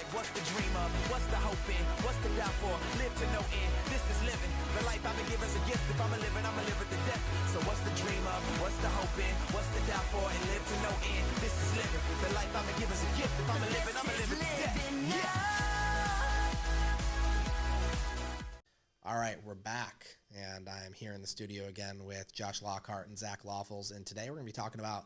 like, what's the dream of? What's the hope in? What's the doubt for? Live to no end. This is living. The life I've been given is a gift. If I'm a living, I'ma live it to death. So what's the dream of? What's the hope in? What's the doubt for? And live to no end. This is living. The life I've been given is a gift. If I'm a living, I'ma live it to death. Yeah. All right, we're back, and I'm here in the studio again with Josh Lockhart and Zach Leoffels, and today we're going to be talking about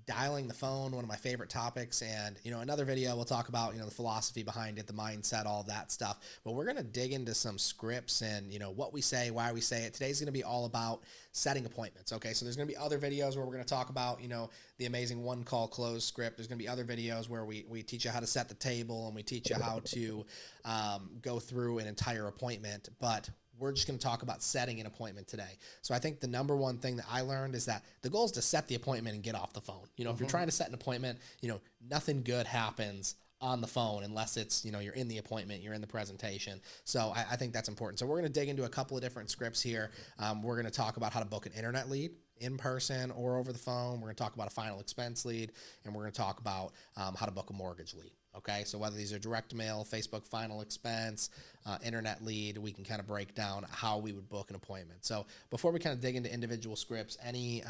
dialing the phone, one of my favorite topics, and, another video we'll talk about, the philosophy behind it, the mindset, all that stuff, but we're going to dig into some scripts and, what we say, why we say it. Today's going to be all about setting appointments, okay? So there's going to be other videos where we're going to talk about, the amazing one-call close script. There's going to be other videos where we teach you how to set the table and we teach you how to go through an entire appointment, but we're just going to talk about setting an appointment today. So I think the number one thing that I learned is that the goal is to set the appointment and get off the phone. If you're trying to set an appointment, nothing good happens on the phone unless it's, you're in the appointment, you're in the presentation. So I think that's important. So we're going to dig into a couple of different scripts here. We're going to talk about how to book an internet lead in person or over the phone. We're going to talk about a final expense lead, and we're going to talk about how to book a mortgage lead. Okay, so whether these are direct mail, Facebook final expense, internet lead, we can kind of break down how we would book an appointment. So before we kind of dig into individual scripts, any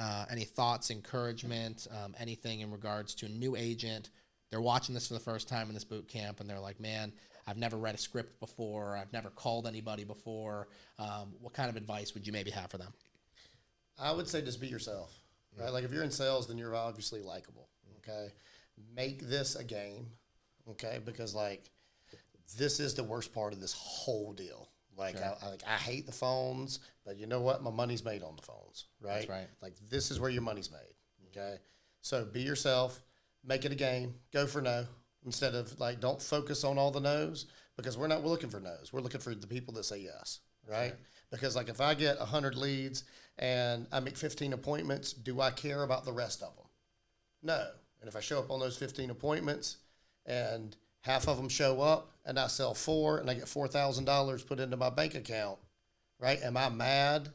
thoughts, encouragement, anything in regards to a new agent? They're watching this for the first time in this boot camp, and they're like, man, I've never read a script before. I've never called anybody before. What kind of advice would you maybe have for them? I would say just be yourself, right? Like if you're in sales, then you're obviously likable, okay? Make this a game. Okay, because this is the worst part of this whole deal. Sure. I hate the phones, but you know what? My money's made on the phones, right? That's right. This is where your money's made. Okay, so be yourself, make it a game, go for no instead of don't focus on all the no's because we're not looking for no's. We're looking for the people that say yes, right? Sure. Because if I get 100 leads and I make 15 appointments, do I care about the rest of them? No. And if I show up on those 15 appointments and half of them show up and I sell 4 and I get $4,000 put into my bank account, right? Am I mad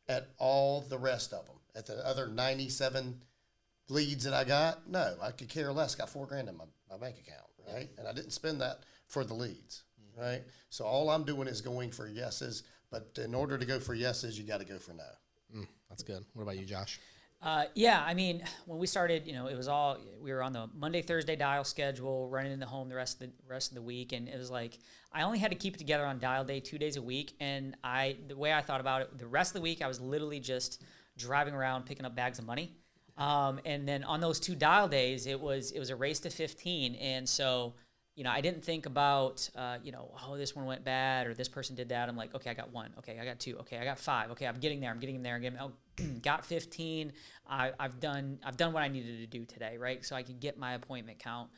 at all the rest of them, at the other 97 leads that I got? No, I could care less. Got $4,000 in my bank account, right? And I didn't spend that for the leads, right? So all I'm doing is going for yeses, but in order to go for yeses, you got to go for no. That's good. What about you, Josh? Yeah, I mean, when we started, it was we were on the Monday, Thursday dial schedule, running in the home the rest of the week. And it was I only had to keep it together on dial day 2 days a week. And the way I thought about it, the rest of the week, I was literally just driving around, picking up bags of money. And then on those 2 dial days, it was a race to 15. And so, I didn't think about, this one went bad or this person did that. I'm like, okay, I got 1. Okay, I got 2. Okay, I got 5. Okay, I'm getting there. Got 15. I've done what I needed to do today, right? So I could get my appointment count.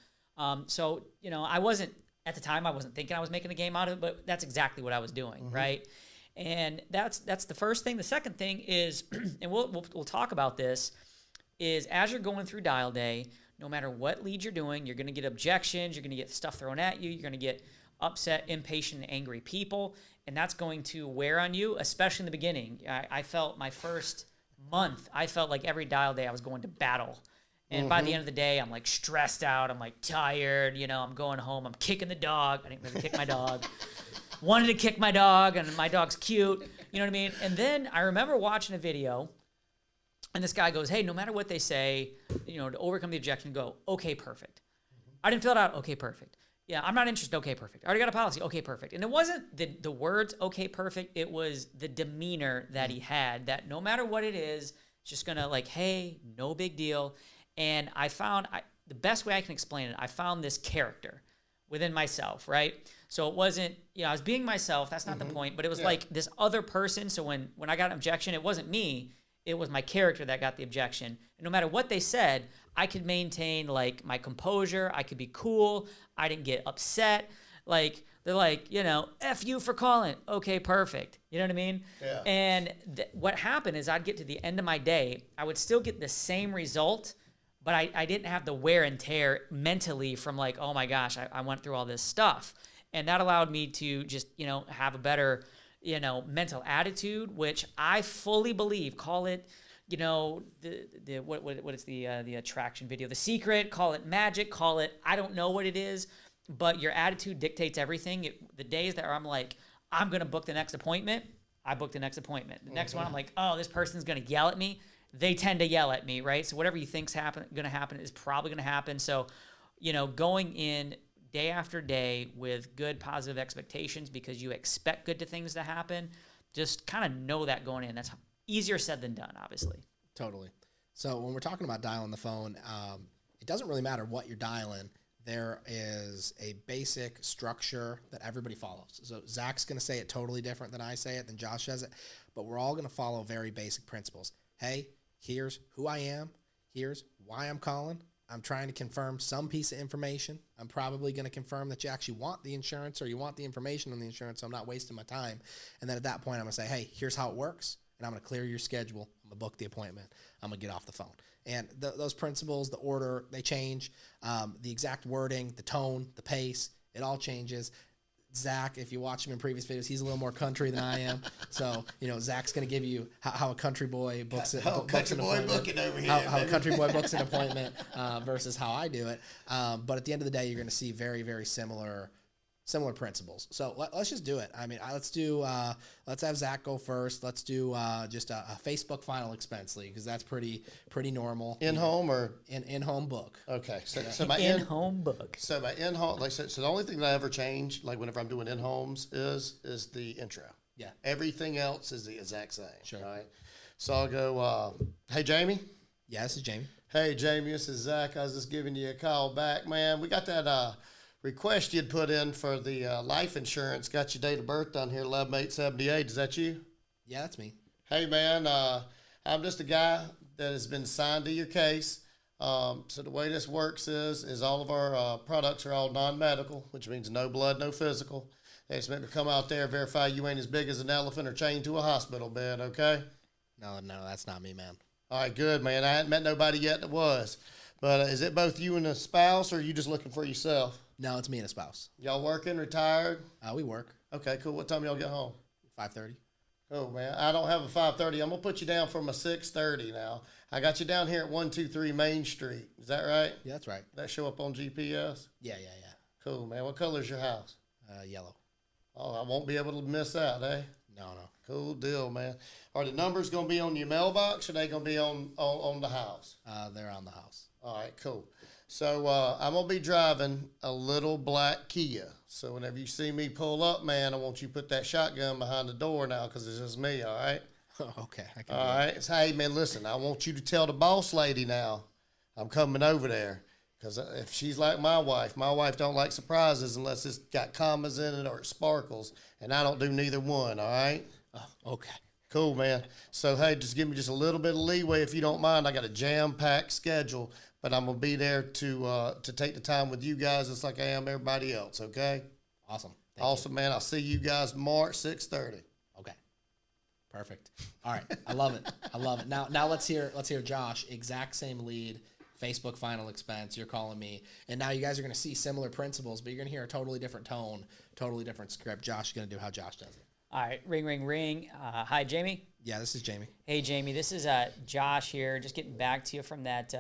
So I wasn't at the time. I wasn't thinking I was making a game out of it, but that's exactly what I was doing, right? And that's the first thing. The second thing is, and we'll talk about this, is as you're going through dial day, no matter what lead you're doing, you're going to get objections, you're going to get stuff thrown at you, you're going to get upset, impatient, and angry people, and that's going to wear on you, especially in the beginning. I felt my first month, I felt like every dial day I was going to battle. And by the end of the day, I'm stressed out, I'm tired, I'm going home, I'm kicking the dog. I didn't really kick my dog. Wanted to kick my dog, and my dog's cute, you know what I mean? And then I remember watching a video, and this guy goes, hey, no matter what they say, to overcome the objection, go, okay, perfect. I didn't fill it out, okay, perfect. Yeah, I'm not interested, okay, perfect. I already got a policy, okay, perfect. And it wasn't the words, okay, perfect, it was the demeanor that he had, that no matter what it is, it's just gonna hey, no big deal. And I found, the best way I can explain it, I found this character within myself, right? So it wasn't, I was being myself, that's not the point, but it was this other person. So when I got an objection, it wasn't me, it was my character that got the objection. And no matter what they said, I could maintain my composure. I could be cool. I didn't get upset. They're F you for calling. Okay, perfect. You know what I mean? Yeah. And what happened is I'd get to the end of my day. I would still get the same result, but I didn't have the wear and tear mentally from oh my gosh, I went through all this stuff. And that allowed me to just, have a better mental attitude, which I fully believe, call it, what is the attraction video, The Secret, call it magic, call it, I don't know what it is, but your attitude dictates everything. The days that I'm like, I'm going to book the next appointment, I book the next appointment. The next one, I'm like, oh, this person's going to yell at me. They tend to yell at me, right? So whatever you think's going to happen is probably going to happen. So, going in day after day with good positive expectations because you expect good things to happen, just kind of know that going in. That's easier said than done, obviously. Totally. So when we're talking about dialing the phone, it doesn't really matter what you're dialing. There is a basic structure that everybody follows. So Zach's going to say it totally different than I say it, than Josh says it, but we're all going to follow very basic principles. Hey, here's who I am. Here's why I'm calling. I'm trying to confirm some piece of information. I'm probably going to confirm that you actually want the insurance or you want the information on the insurance, so I'm not wasting my time. And then at that point, I'm going to say, hey, here's how it works, and I'm going to clear your schedule. I'm going to book the appointment. I'm going to get off the phone. And those principles, the order, they change. The exact wording, the tone, the pace, it all changes. Zach, if you watch him in previous videos, he's a little more country than I am. So, Zach's going to give you how a country boy books it. How a country boy booking over here. How a country boy books an appointment versus how I do it. But at the end of the day, you're going to see very, very similar principles. So let's just do it. I mean, let's have Zach go first. Let's do just a Facebook final expense lead because that's pretty normal. In-home or? In-home book. Okay. So my in-home book. So my in-home, so the only thing that I ever change, like whenever I'm doing in-homes is the intro. Yeah. Everything else is the exact same. Sure. Right. So I'll go, hey, Jamie. Yeah, this is Jamie. Hey, Jamie, this is Zach. I was just giving you a call back, man. We got that request you'd put in for the life insurance. Got your date of birth down here, 11/8/78. Is that you? Yeah, that's me. Hey, man, I'm just a guy that has been signed to your case. So the way this works is all of our products are all non-medical, which means no blood, no physical. They just make me come out there, verify you ain't as big as an elephant or chained to a hospital bed, okay? No, that's not me, man. All right, good, man. I hadn't met nobody yet that was. But is it both you and a spouse, or are you just looking for yourself? No, it's me and a spouse. Y'all working, retired? We work. Okay, cool. What time y'all get home? 5:30. Oh, man. I don't have a 5:30. I'm going to put you down from a 6:30 now. I got you down here at 123 Main Street. Is that right? Yeah, that's right. That show up on GPS? Yeah. Cool, man. What color's your house? Yellow. Oh, I won't be able to miss that, eh? No. Cool deal, man. Are the numbers going to be on your mailbox, or are they going to be on the house? They're on the house. All right, cool. So I'm going to be driving a little black Kia. So whenever you see me pull up, man, I want you to put that shotgun behind the door now because it's just me, all right? Okay. All right. So, hey, man, listen, I want you to tell the boss lady now I'm coming over there because if she's like my wife don't like surprises unless it's got commas in it or it sparkles, and I don't do neither one, all right? Okay. Cool, man. So, hey, just give me just a little bit of leeway if you don't mind. I got a jam-packed schedule, but I'm going to be there to take the time with you guys just like I am everybody else, okay? Awesome. Awesome, man. I'll see you guys tomorrow at 6:30. Okay. Perfect. All right. I love it. Now let's hear Josh. Exact same lead. Facebook final expense. You're calling me. And now you guys are going to see similar principles, but you're going to hear a totally different tone, totally different script. Josh is going to do how Josh does it. All right, ring, ring, ring. Hi, Jamie. Yeah, this is Jamie. Hey, Jamie. This is Josh here. Just getting back to you from that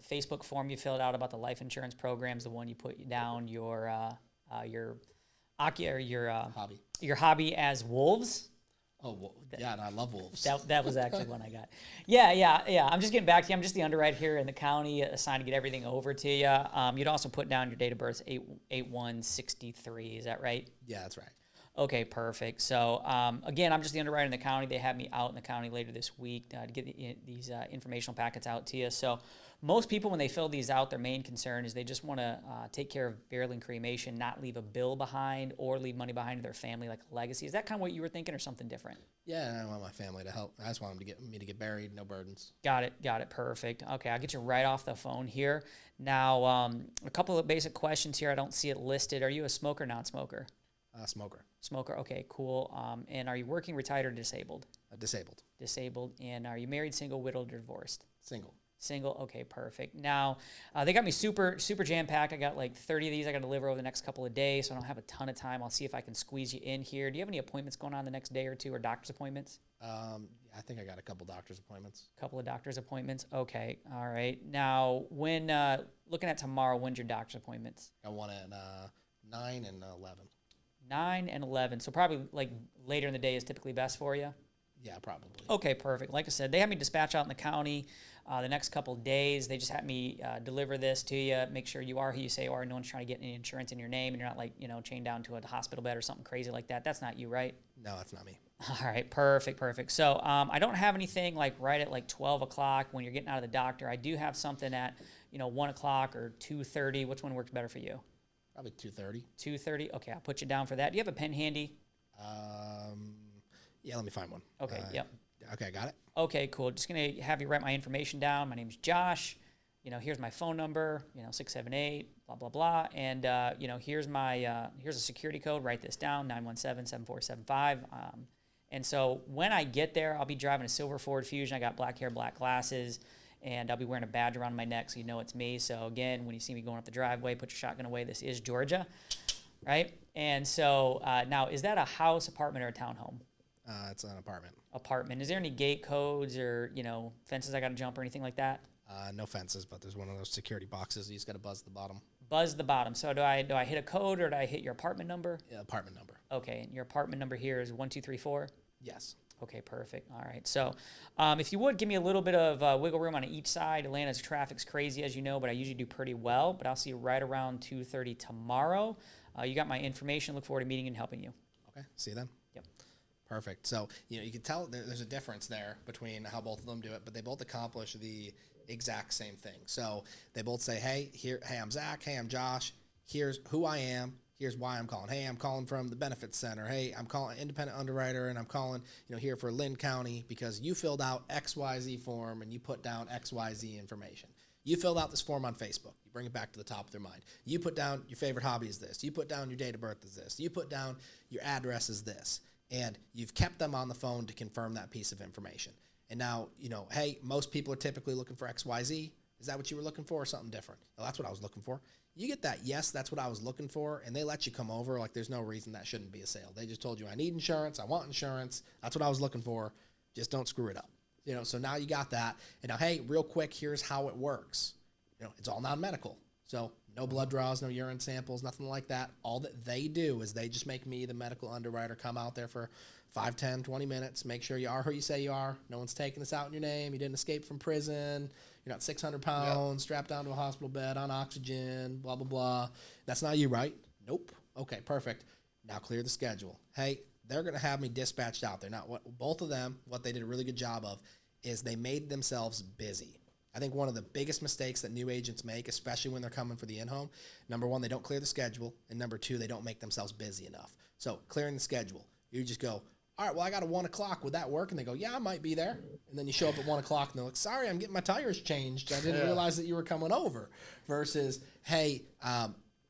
Facebook form you filled out about the life insurance programs. The one you put down your hobby as wolves. Oh, well, yeah, and I love wolves. That was actually one I got. Yeah. I'm just getting back to you. I'm just the underwriter here in the county, assigned to get everything over to you. You'd also put down your date of birth, 8/1/63. Is that right? Yeah, that's right. Okay, perfect. So, again, I'm just the underwriter in the county. They have me out in the county later this week to get these informational packets out to you. So, most people, when they fill these out, their main concern is they just want to take care of burial and cremation, not leave a bill behind or leave money behind to their family like a legacy. Is that kind of what you were thinking or something different? Yeah, I want my family to help. I just want me to get buried, no burdens. Got it. Perfect. Okay, I'll get you right off the phone here. Now, a couple of basic questions here. I don't see it listed. Are you a smoker, non-smoker? Smoker. Smoker. Okay, cool. And are you working, retired, or disabled? Disabled. Disabled. And are you married, single, widowed, or divorced? Single. Single. Okay, perfect. Now, they got me super jam-packed. I got like 30 of these I got to deliver over the next couple of days, so I don't have a ton of time. I'll see if I can squeeze you in here. Do you have any appointments going on the next day or two, or doctor's appointments? I think I got a couple doctor's appointments. Couple of doctor's appointments. Okay, all right. Now, when looking at tomorrow, when's your doctor's appointments? I want it 9 and 11. 9 and 11. So probably like later in the day is typically best for you. Yeah, probably. Okay, perfect. Like I said, they have me dispatch out in the county the next couple of days. They just have me deliver this to you, make sure you are who you say you are. No one's trying to get any insurance in your name, and you're not like, chained down to a hospital bed or something crazy like that. That's not you, right? No, that's not me. All right, perfect. So I don't have anything like right at like 12 o'clock when you're getting out of the doctor. I do have something at 1 o'clock or 2:30. Which one works better for you? Probably 2:30. 2:30. Okay, I'll put you down for that. Do you have a pen handy? Yeah, let me find one. Okay, yep. Okay, got it. Okay, cool. Just going to have you write my information down. My name's Josh. Here's my phone number, 678, blah, blah, blah. And, here's a security code. Write this down, 917-7475. And so when I get there, I'll be driving a silver Ford Fusion. I got black hair, black glasses, and I'll be wearing a badge around my neck so you know it's me. So, again, when you see me going up the driveway, put your shotgun away. This is Georgia, right? And so now, is that a house, apartment, or a townhome? It's an apartment. Apartment. Is there any gate codes or, fences I got to jump or anything like that? No fences, but there's one of those security boxes. You just got to buzz the bottom. Buzz the bottom. So do I hit a code or do I hit your apartment number? Yeah, apartment number. Okay, and your apartment number here is 1234? Yes. Okay, perfect. All right. So if you would, give me a little bit of wiggle room on each side. Atlanta's traffic's crazy, as you know, but I usually do pretty well. But I'll see you right around 2:30 tomorrow. You got my information. Look forward to meeting and helping you. Okay, see you then. Yep. Perfect. So, you can tell there's a difference there between how both of them do it, but they both accomplish the exact same thing. So they both say, hey, I'm Zach. Hey, I'm Josh. Here's who I am. Here's why I'm calling. Hey, I'm calling from the benefits center. Hey, I'm calling independent underwriter, and I'm calling, here for Lynn County because you filled out XYZ form and you put down XYZ information. You filled out this form on Facebook. You bring it back to the top of their mind. You put down your favorite hobby is this. You put down your date of birth is this. You put down your address is this. And you've kept them on the phone to confirm that piece of information. And now, hey, most people are typically looking for XYZ. Is that what you were looking for or something different? Well, that's what I was looking for. You get that, yes, that's what I was looking for, and they let you come over. Like, there's no reason that shouldn't be a sale. They just told you, I need insurance. I want insurance. That's what I was looking for. Just don't screw it up. So now you got that. And now, hey, real quick, here's how it works. It's all non-medical. So no blood draws, no urine samples, nothing like that. All that they do is they just make me, the medical underwriter, come out there for 5, 10, 20 minutes, make sure you are who you say you are. No one's taking this out in your name. You didn't escape from prison. You're not 600 pounds, strapped down to a hospital bed on oxygen, blah, blah, blah. That's not you, right? Nope. Okay, perfect. Now clear the schedule. Hey, they're going to have me dispatched out there. Now, both of them, what they did a really good job of is they made themselves busy. I think one of the biggest mistakes that new agents make, especially when they're coming for the in-home, number one, they don't clear the schedule, and number two, they don't make themselves busy enough. So clearing the schedule, you just go, all right, well, I got a 1 o'clock. Would that work? And they go, yeah, I might be there. And then you show up at 1 o'clock, and they're like, sorry, I'm getting my tires changed. I didn't realize that you were coming over. Versus, hey,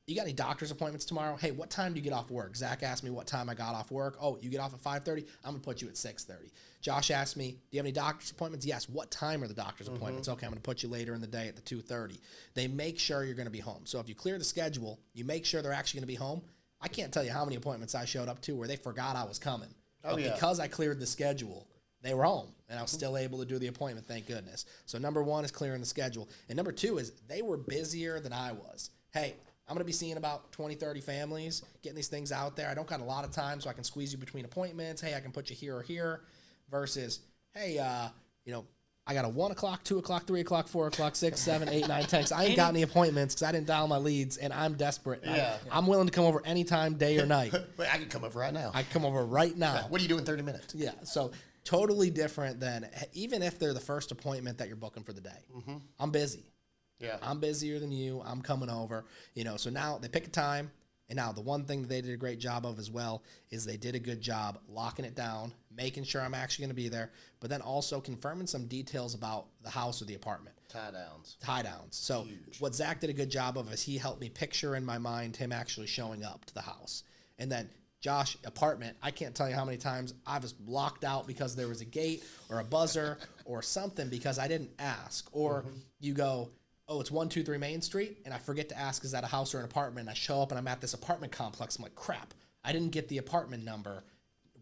you got any doctor's appointments tomorrow? Hey, what time do you get off work? Zach asked me what time I got off work. Oh, you get off at 5:30? I'm going to put you at 6:30. Josh asked me, do you have any doctor's appointments? Yes. What time are the doctor's appointments? Okay, I'm going to put you later in the day at the 2:30. They make sure you're going to be home. So if you clear the schedule, you make sure they're actually going to be home. I can't tell you how many appointments I showed up to where they forgot I was coming. But because I cleared the schedule, they were home, and I was still able to do the appointment, thank goodness. So number one is clearing the schedule. And number two is they were busier than I was. Hey, I'm going to be seeing about 20, 30 families, getting these things out there. I don't got a lot of time, so I can squeeze you between appointments. Hey, I can put you here or here. Versus, hey, I got a 1 o'clock, 2 o'clock, 3 o'clock, 4 o'clock, 6, 7, 8, 9, 10. I ain't got any appointments because I didn't dial my leads, and I'm desperate. Yeah. I'm willing to come over anytime, day or night. Wait, I can come over right now. I can come over right now. What do you do in 30 minutes? Yeah, so totally different than, even if they're the first appointment that you're booking for the day. Mm-hmm. I'm busy. Yeah. I'm busier than you. I'm coming over. So now they pick a time. And now the one thing that they did a great job of as well is they did a good job locking it down, making sure I'm actually going to be there, but then also confirming some details about the house or the apartment. Tie downs. So what Zach did a good job of is he helped me picture in my mind him actually showing up to the house. And then Josh, apartment, I can't tell you how many times I was locked out because there was a gate or a buzzer or something because I didn't ask. Or you go, oh, it's 123 Main Street, and I forget to ask, is that a house or an apartment? And I show up, and I'm at this apartment complex. I'm like, crap, I didn't get the apartment number.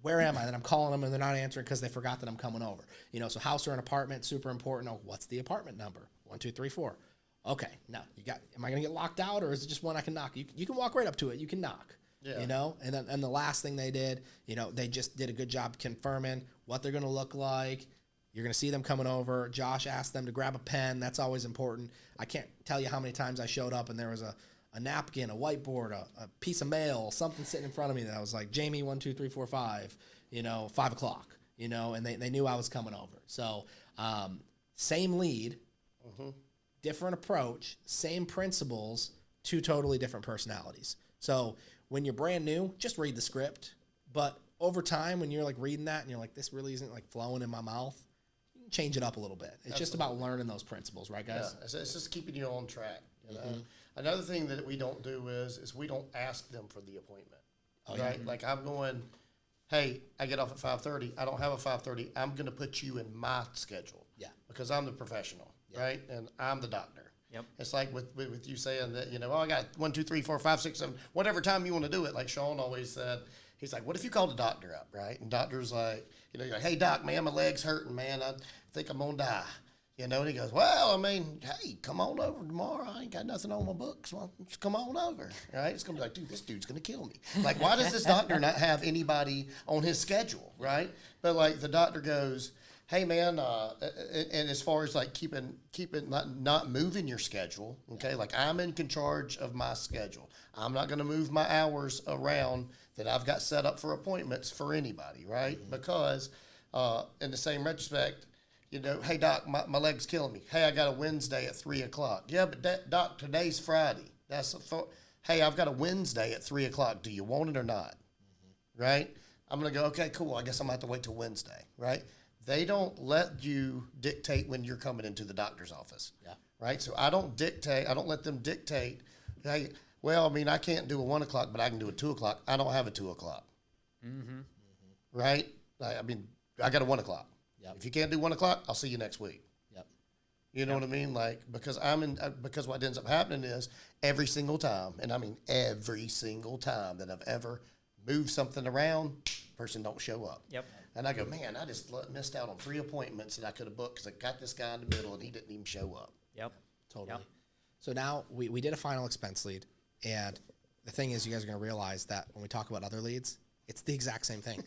Where am I? And I'm calling them, and they're not answering because they forgot that I'm coming over. So house or an apartment, super important. Oh, what's the apartment number? 1234. Okay, now am I going to get locked out, or is it just one I can knock? You can walk right up to it. You can knock. Yeah. You know, and the last thing they did, you know, they just did a good job confirming what they're going to look like. You're going to see them coming over. Josh asked them to grab a pen. That's always important. I can't tell you how many times I showed up and there was a napkin, a whiteboard, a piece of mail, something sitting in front of me that was like, Jamie, 1, 2, 3, 4, 5, you know, 5 o'clock, you know, and they knew I was coming over. So same lead, different approach, same principles, 2 totally different personalities. So when you're brand new, just read the script. But over time, when you're like reading that and you're like, this really isn't like flowing in my mouth, you can change it up a little bit. It's just about learning those principles, right, guys? Yeah, it's just keeping you on track. You know? Another thing that we don't do is we don't ask them for the appointment. Right? Like I'm going, hey, I get off at 5:30. I don't have a 5:30. I'm going to put you in my schedule. Yeah. Because I'm the professional, right? And I'm the doctor. Yep. It's like with you saying that, you know, I got 1, 2, 3, 4, 5, 6, 7, whatever time you want to do it. Like Sean always said, he's like, what if you called the doctor up, right? And doctor's like, you know, you're like, hey, doc, man, my leg's hurting, man. I think I'm going to die. You know, and he goes, well, I mean, hey, come on over tomorrow. I ain't got nothing on my books. Well, just come on over, right? It's going to be like, dude, this dude's going to kill me. Like, why does this doctor not have anybody on his schedule, right? But, like, the doctor goes, hey, man, and as far as, like, keeping not moving your schedule, okay? Like, I'm in charge of my schedule. I'm not going to move my hours around that I've got set up for appointments for anybody, right? Because in the same retrospect, you know, hey, doc, my leg's killing me. Hey, I got a Wednesday at 3 o'clock. Yeah, but doc, today's Friday. Hey, I've got a Wednesday at 3 o'clock. Do you want it or not? Right? I'm going to go, okay, cool. I guess I'm going to have to wait till Wednesday, right? They don't let you dictate when you're coming into the doctor's office. Yeah. Right? So I don't let them dictate, hey, well, I mean, I can't do a 1 o'clock, but I can do a 2 o'clock. I don't have a 2 o'clock. Right? I mean, I got a 1 o'clock. Yep. If you can't do 1 o'clock, I'll see you next week. Yep. You know what I mean? Like, because because what ends up happening is every single time, and I mean every single time that I've ever moved something around, person don't show up. Yep. And I go, man, I just missed out on 3 appointments that I could have booked because I got this guy in the middle and he didn't even show up. Yep. Totally. Yep. So now we did a final expense lead, and the thing is, you guys are going to realize that when we talk about other leads, it's the exact same thing.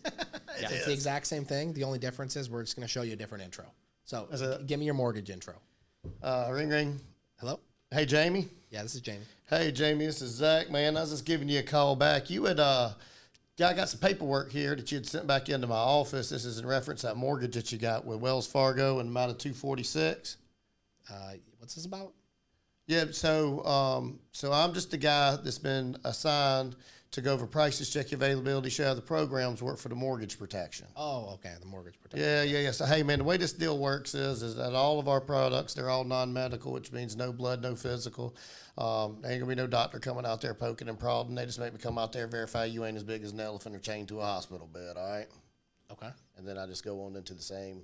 It's the exact same thing. The only difference is we're just going to show you a different intro. So give me your mortgage intro. Ring, ring. Hello? Hey, Jamie. Yeah, this is Jamie. Hey, Jamie, this is Zach, man. I was just giving you a call back. You had, I got some paperwork here that you had sent back into my office. This is in reference to that mortgage that you got with Wells Fargo in the amount of $246. What's this about? Yeah, so I'm just the guy that's been assigned to go over prices, check your availability, show how the programs work for the mortgage protection. Oh, okay, the mortgage protection. Yeah. So, hey, man, the way this deal works is that all of our products, they're all non-medical, which means no blood, no physical. Ain't going to be no doctor coming out there poking and prodding. They just make me come out there, verify you ain't as big as an elephant or chained to a hospital bed, all right? Okay. And then I just go on into the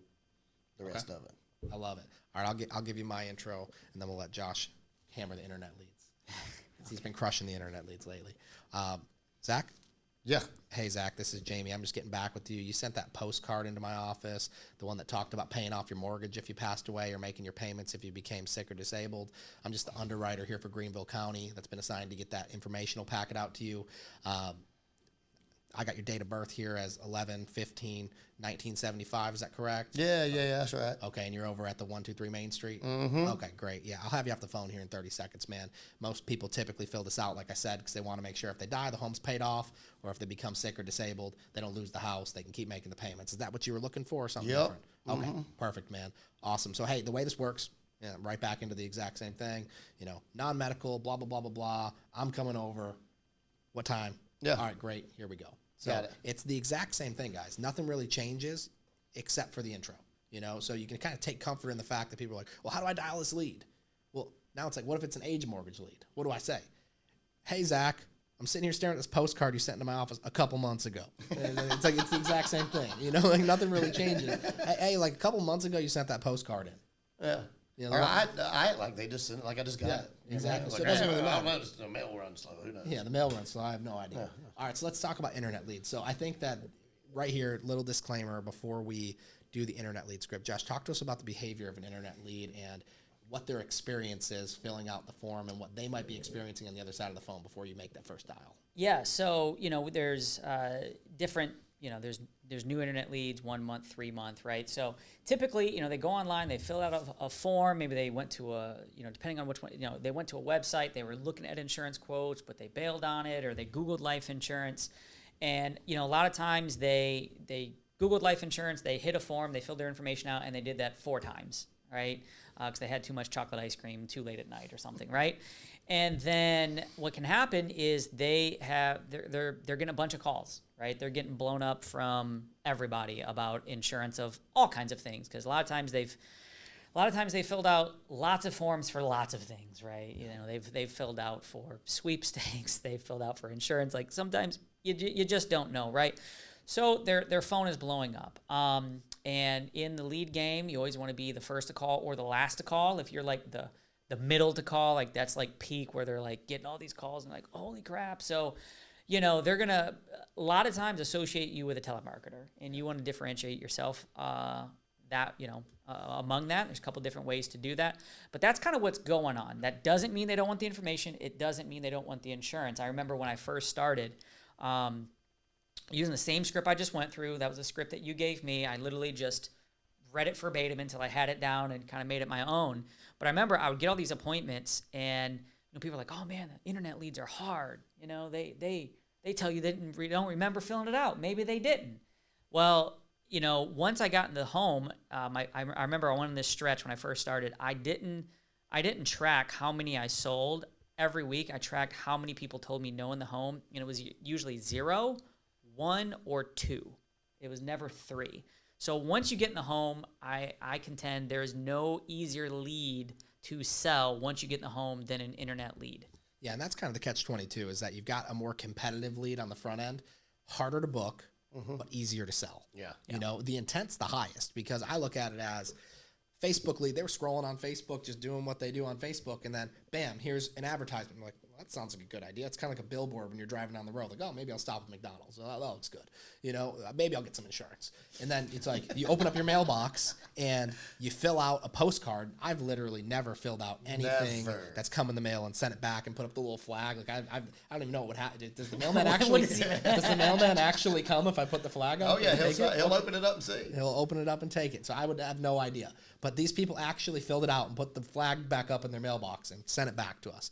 rest of it. I love it. All right, I'll give you my intro, and then we'll let Josh hammer the internet leads. He's been crushing the internet leads lately. Zach? Yeah. Hey, Zach, this is Jamie. I'm just getting back with you. You sent that postcard into my office, the one that talked about paying off your mortgage if you passed away or making your payments if you became sick or disabled. I'm just the underwriter here for Greenville County that's been assigned to get that informational packet out to you. I got your date of birth here as 11/15/1975. Is that correct? Yeah, that's right. Okay, and you're over at the 123 Main Street? Mm-hmm. Okay, great. Yeah, I'll have you off the phone here in 30 seconds, man. Most people typically fill this out, like I said, because they want to make sure if they die, the home's paid off, or if they become sick or disabled, they don't lose the house. They can keep making the payments. Is that what you were looking for or something different? Okay, perfect, man. Awesome. So, hey, the way this works, right back into the exact same thing, non-medical, blah, blah, blah, blah, blah. I'm coming over. What time? Yeah. All right, great. Here we go. So Got it. it's the exact same thing, guys. Nothing really changes except for the intro, So you can kind of take comfort in the fact that people are like, well, how do I dial this lead? Well, now it's like, what if it's an age mortgage lead? What do I say? Hey, Zach, I'm sitting here staring at this postcard you sent into my office a couple months ago. And it's like, it's the exact same thing, like nothing really changes. Hey, like a couple months ago, you sent that postcard in. Yeah. Or I like they just sent it like I just got it. Exactly. So Like, it doesn't really I don't matter. know, the mail runs slow. Who knows? Yeah, the mail runs slow. I have no idea. All right, so let's talk about internet leads. So I think that right here, little disclaimer before we do the internet lead script. Josh, talk to us about the behavior of an internet lead and what their experience is filling out the form and what they might be experiencing on the other side of the phone before you make that first dial. Yeah, so there's different. There's new internet leads, 1 month, 3 month, right? So typically, they go online, they fill out a form. Maybe they went to depending on which one, they went to a website. They were looking at insurance quotes, but they bailed on it, or they Googled life insurance. And a lot of times they Googled life insurance, they hit a form, they filled their information out, and they did that 4 times, right? Because they had too much chocolate ice cream too late at night or something, right? And then what can happen is they're getting a bunch of calls, right? They're getting blown up from everybody about insurance of all kinds of things, because a lot of times they filled out lots of forms for lots of things, right? They've filled out for sweepstakes, they've filled out for insurance. Like sometimes you just don't know, right? So their phone is blowing up. And in the lead game, you always want to be the first to call or the last to call. If you're like the middle to call, like that's like peak where they're like getting all these calls and like, holy crap. So, they're going to a lot of times associate you with a telemarketer, and you want to differentiate yourself among that. There's a couple different ways to do that, but that's kind of what's going on. That doesn't mean they don't want the information. It doesn't mean they don't want the insurance. I remember when I first started, using the same script I just went through. That was a script that you gave me. I literally just read it verbatim until I had it down and kind of made it my own. But I remember I would get all these appointments, and people are like, "Oh man, the internet leads are hard." They tell you they don't remember filling it out. Maybe they didn't. Well, once I got into the home, I remember I went on this stretch when I first started. I didn't track how many I sold every week. I tracked how many people told me no in the home, and it was usually 0, 1, or 2. It was never 3. So once you get in the home, I contend there is no easier lead to sell once you get in the home than an internet lead. Yeah, and that's kind of the catch-22 is that you've got a more competitive lead on the front end, harder to book, but easier to sell. Yeah. The intent's the highest, because I look at it as Facebook lead. They were scrolling on Facebook, just doing what they do on Facebook, and then bam, here's an advertisement. I'm like, well, that sounds like a good idea. It's kind of like a billboard when you're driving down the road. Like, oh, maybe I'll stop at McDonald's. Oh, that looks good. Maybe I'll get some insurance. And then it's like you open up your mailbox and you fill out a postcard. I've literally never filled out anything that's come in the mail and sent it back and put up the little flag. Like I don't even know what would happen. Does the mailman actually come if I put the flag up? Oh yeah, he'll open it up and see. He'll open it up and take it. So I would have no idea. But these people actually filled it out and put the flag back up in their mailbox and sent it back to us.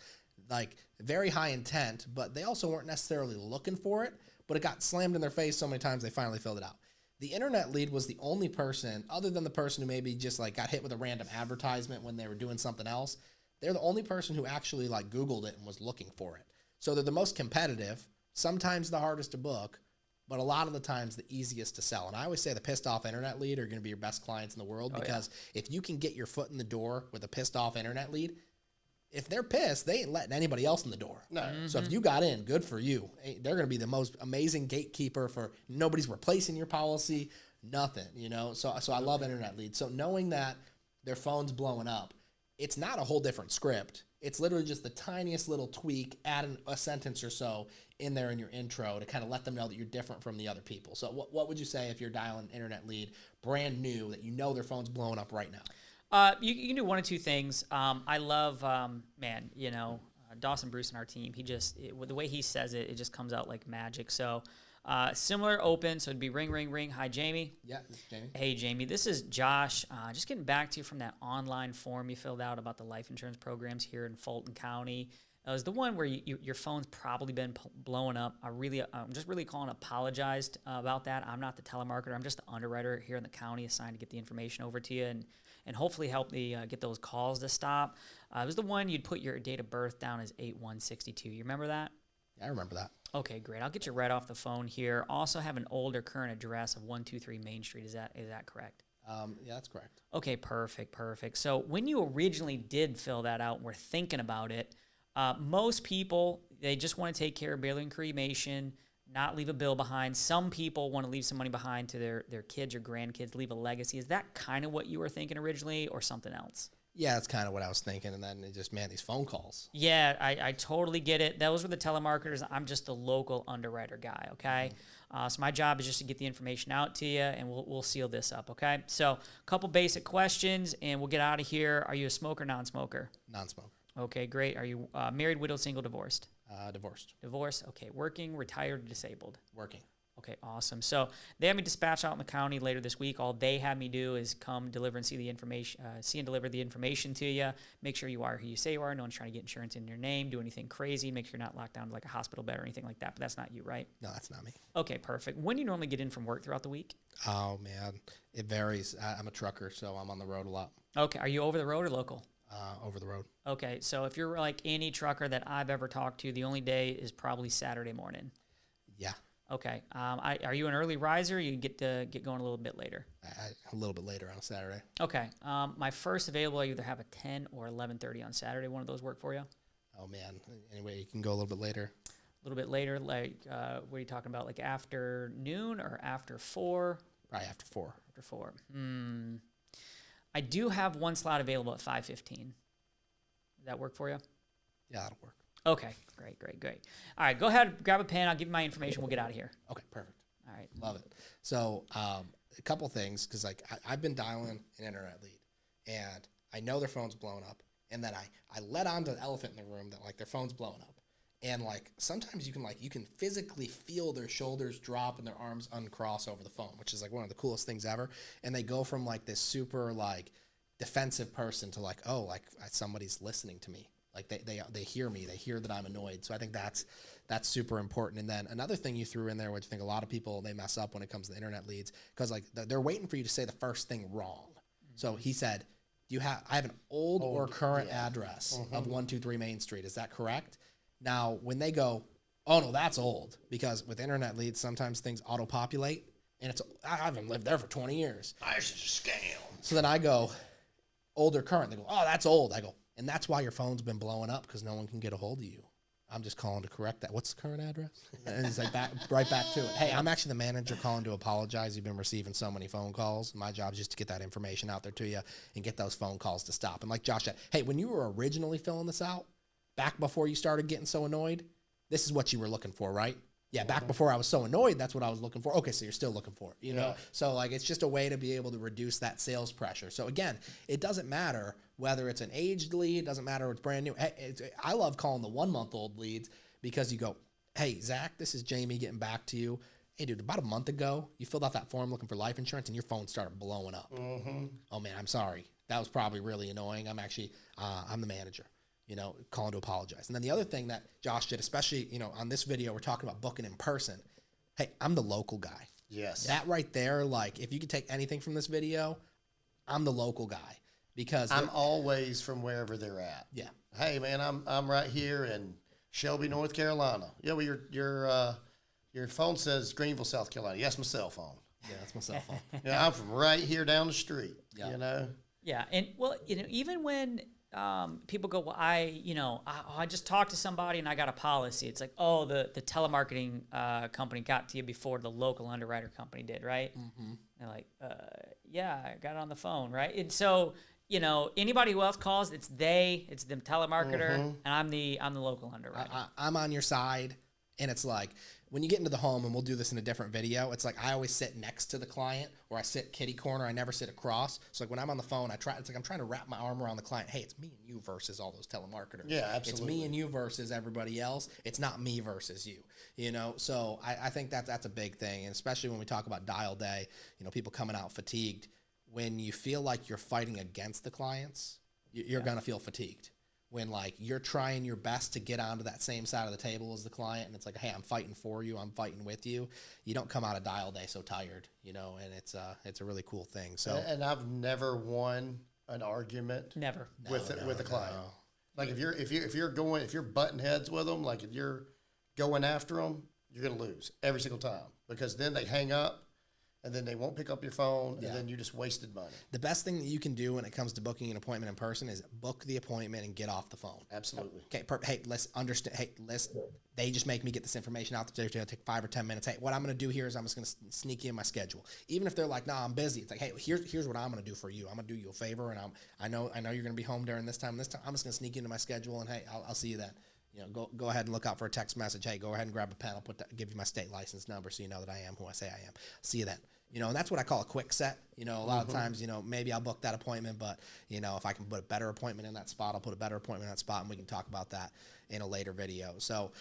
Like, very high intent, but they also weren't necessarily looking for it, but it got slammed in their face so many times they finally filled it out. The internet lead was the only person, other than the person who maybe just like got hit with a random advertisement when they were doing something else, they're the only person who actually like Googled it and was looking for it. So they're the most competitive, sometimes the hardest to book, but a lot of the times the easiest to sell. And I always say the pissed off internet lead are going to be your best clients in the world, because if you can get your foot in the door with a pissed off internet lead, if they're pissed, they ain't letting anybody else in the door. No. So if you got in, good for you. They're going to be the most amazing gatekeeper for nobody's replacing your policy, nothing, So I love internet leads. So knowing that their phone's blowing up, it's not a whole different script. It's literally just the tiniest little tweak, add a sentence or so in there in your intro to kind of let them know that you're different from the other people. So what would you say if you're dialing an internet lead brand new that their phone's blowing up right now? You can do one of two things. I love, Dawson Bruce and our team. The way he says it, it just comes out like magic. So similar open, so it'd be ring, ring, ring. Hi, Jamie. Yeah, this is Jamie. Hey, Jamie. This is Josh. Just getting back to you from that online form you filled out about the life insurance programs here in Fulton County. It was the one where your phone's probably been blowing up. I'm just really calling apologized about that. I'm not the telemarketer. I'm just the underwriter here in the county assigned to get the information over to you and hopefully help get those calls to stop. It was the one you'd put your date of birth down as 8/1/62. You remember that? Yeah, I remember that. Okay, great. I'll get you right off the phone here. Also have an older current address of 123 Main Street. Is that correct? Yeah, that's correct. Okay, perfect. So when you originally did fill that out and were thinking about it, most people, they just want to take care of burial and cremation, not leave a bill behind. Some people want to leave some money behind to their kids or grandkids, leave a legacy. Is that kind of what you were thinking originally, or something else? Yeah, that's kind of what I was thinking. And then it just, man, these phone calls. Yeah, I totally get it. Those were the telemarketers. I'm just the local underwriter guy, okay? So my job is just to get the information out to you, and we'll seal this up, okay? So a couple basic questions, and we'll get out of here. Are you a smoker, non-smoker? Non-smoker. Okay, great. Are you married, widowed, single, divorced? Divorced. Divorced. Okay, working, retired, disabled? Working. Okay, awesome. So they have me dispatch out in the county later this week. All they have me do is come deliver and see the information, see and deliver the information to you. Make sure you are who you say you are. No one's trying to get insurance in your name, do anything crazy. Make sure you're not locked down to like a hospital bed or anything like that. But that's not you, right? No, that's not me. Okay, perfect. When do you normally get in from work throughout the week? Oh, man. It varies. I'm a trucker, so I'm on the road a lot. Okay, are you over the road or local? Over the road. Okay, so if you're like any trucker that I've ever talked to, the only day is probably Saturday morning. Yeah. Okay. Are you an early riser? Or you get going a little bit later. A little bit later on a Saturday. Okay. My first available, I either have a 10 or 11:30 on Saturday. One of those work for you? Oh man. Anyway, you can go a little bit later. A little bit later, like what are you talking about? Like after noon or after 4? Probably after 4. After 4. I do have one slot available at 5:15. Does that work for you? Yeah, that'll work. Okay. Great. All right, go ahead, grab a pen. I'll give you my information. We'll get out of here. Okay, perfect. All right. Love it. So a couple things, because like I've been dialing an internet lead, and I know their phone's blown up, and then I let on to the elephant in the room that like their phone's blown up, and like sometimes you can physically feel their shoulders drop and their arms uncross over the phone, which is like one of the coolest things ever. And they go from like this super like defensive person to like, oh, like somebody's listening to me. Like they hear me, they hear that I'm annoyed. So I think that's super important. And then another thing you threw in there, which I think a lot of people, they mess up when it comes to internet leads, because like they're waiting for you to say the first thing wrong. So he said, I have an old or current address of 123 Main Street. Is that correct? Now, when they go, oh no, that's old, because with internet leads, sometimes things auto-populate, and I haven't lived there for 20 years. This is a scam. So then I go, old or current. They go, oh, that's old. I go, and that's why your phone's been blowing up, because no one can get a hold of you. I'm just calling to correct that. What's the current address? And it's like right back to it. Hey, I'm actually the manager calling to apologize. You've been receiving so many phone calls. My job is just to get that information out there to you and get those phone calls to stop. And like Josh said, hey, when you were originally filling this out, back before you started getting so annoyed, this is what you were looking for, right? Yeah, back before I was so annoyed, that's what I was looking for. Okay, so you're still looking for it, you know? So, like, it's just a way to be able to reduce that sales pressure. So, again, it doesn't matter whether it's an aged lead, it doesn't matter if it's brand new. I love calling the 1-month-old leads, because you go, hey, Zach, this is Jamie getting back to you. Hey, dude, about a month ago, you filled out that form looking for life insurance, and your phone started blowing up. Oh, man, I'm sorry. That was probably really annoying. I'm actually, I'm the manager. Calling to apologize. And then the other thing that Josh did, especially, on this video, we're talking about booking in person. Hey, I'm the local guy. Yes. That right there, like, if you could take anything from this video, I'm the local guy, because I'm always from wherever they're at. Yeah. Hey, man, I'm right here in Shelby, North Carolina. Yeah, well, your phone says Greenville, South Carolina. Yes, my cell phone. Yeah, that's my cell phone. Yeah, I'm from right here down the street. Yeah. Yeah, and well, even when people go, well, I just talked to somebody and I got a policy. It's like, oh, the telemarketing company got to you before the local underwriter company did, right? Mm-hmm. They're like, yeah, I got it on the phone, right? And so, anybody who else calls, it's the telemarketer, and I'm the local underwriter. I'm on your side, and it's like, when you get into the home, and we'll do this in a different video, it's like I always sit next to the client, or I sit kitty corner. I never sit across. So like when I'm on the phone, it's like I'm trying to wrap my arm around the client. Hey, it's me and you versus all those telemarketers. Yeah, absolutely. It's me and you versus everybody else. It's not me versus you. So I think that's a big thing, and especially when we talk about dial day, people coming out fatigued. When you feel like you're fighting against the clients, you're gonna feel fatigued. When like you're trying your best to get onto that same side of the table as the client, and it's like, hey, I'm fighting for you, I'm fighting with you. You don't come out of dial day so tired, and it's a really cool thing. So, and I've never won an argument with a client. No. Like if you're butting heads with them, like if you're going after them, you're gonna lose every single time, because then they hang up and then they won't pick up your phone, Yeah. and then you just wasted money. The best thing that you can do when it comes to booking an appointment in person is book the appointment and get off the phone. Absolutely. Okay, hey, let's understand. Hey, they just make me get this information out there. It's going to take 5 or 10 minutes. Hey, what I'm going to do here is I'm just going to sneak you in my schedule. Even if they're like, nah, I'm busy. It's like, hey, here's what I'm going to do for you. I'm going to do you a favor, and I know you're going to be home during this time. I'm just going to sneak you into my schedule, and hey, I'll see you then. You know, go ahead and look out for a text message. Hey, go ahead and grab a pen. I'll give you my state license number so you know that I am who I say I am. See you then. You know, and that's what I call a quick set. You know, a lot of times, you know, maybe I'll book that appointment, but, you know, if I can put a better appointment in that spot, I'll put a better appointment in that spot, and we can talk about that in a later video. So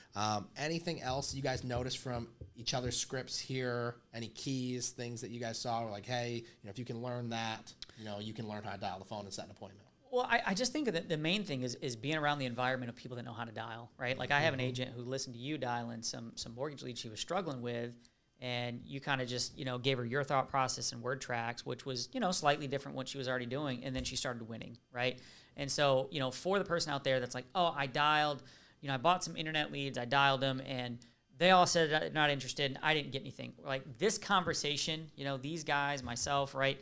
anything else you guys noticed from each other's scripts here? Any keys, things that you guys saw were like, hey, you know, if you can learn that, you know, you can learn how to dial the phone and set an appointment. Well, I just think that the main thing is being around the environment of people that know how to dial, right? Like I have an agent who listened to you dialing some mortgage leads she was struggling with, and you kind of just, you know, gave her your thought process and word tracks, which was, you know, slightly different what she was already doing, and then she started winning, right? And so, you know, for the person out there that's like, oh, I dialed, you know, I bought some internet leads, I dialed them, and they all said they're not interested, and I didn't get anything. Like this conversation, you know, these guys, myself, right?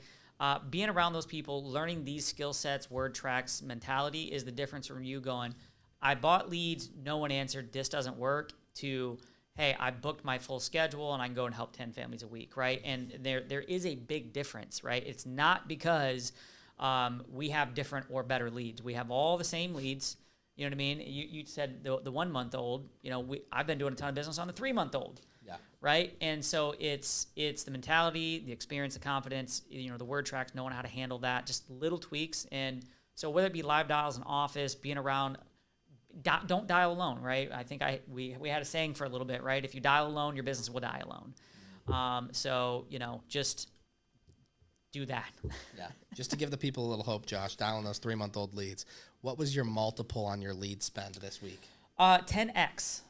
Being around those people, learning these skill sets, word tracks, mentality is the difference from you going, I bought leads, no one answered, this doesn't work, to, hey, I booked my full schedule and I can go and help 10 families a week, right? And there is a big difference, right? It's not because we have different or better leads. We have all the same leads. You know what I mean? You said the 1 month old, you know, I've been doing a ton of business on the 3 month old. Yeah. Right. And so it's the mentality, the experience, the confidence, you know, the word tracks, knowing how to handle that, just little tweaks. And so whether it be live dials in office, being around, don't dial alone. Right. I think we had a saying for a little bit, right? If you dial alone, your business will die alone. So, you know, just do that. Yeah. Just to give the people a little hope, Josh, dialing those 3 month old leads. What was your multiple on your lead spend this week? 10x.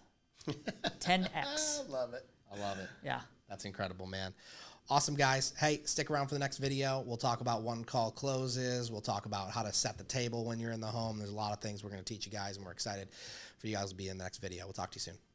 10x. I love it. I love it. Yeah. That's incredible, man. Awesome, guys. Hey, stick around for the next video. We'll talk about one call closes. We'll talk about how to set the table when you're in the home. There's a lot of things we're going to teach you guys, and we're excited for you guys to be in the next video. We'll talk to you soon.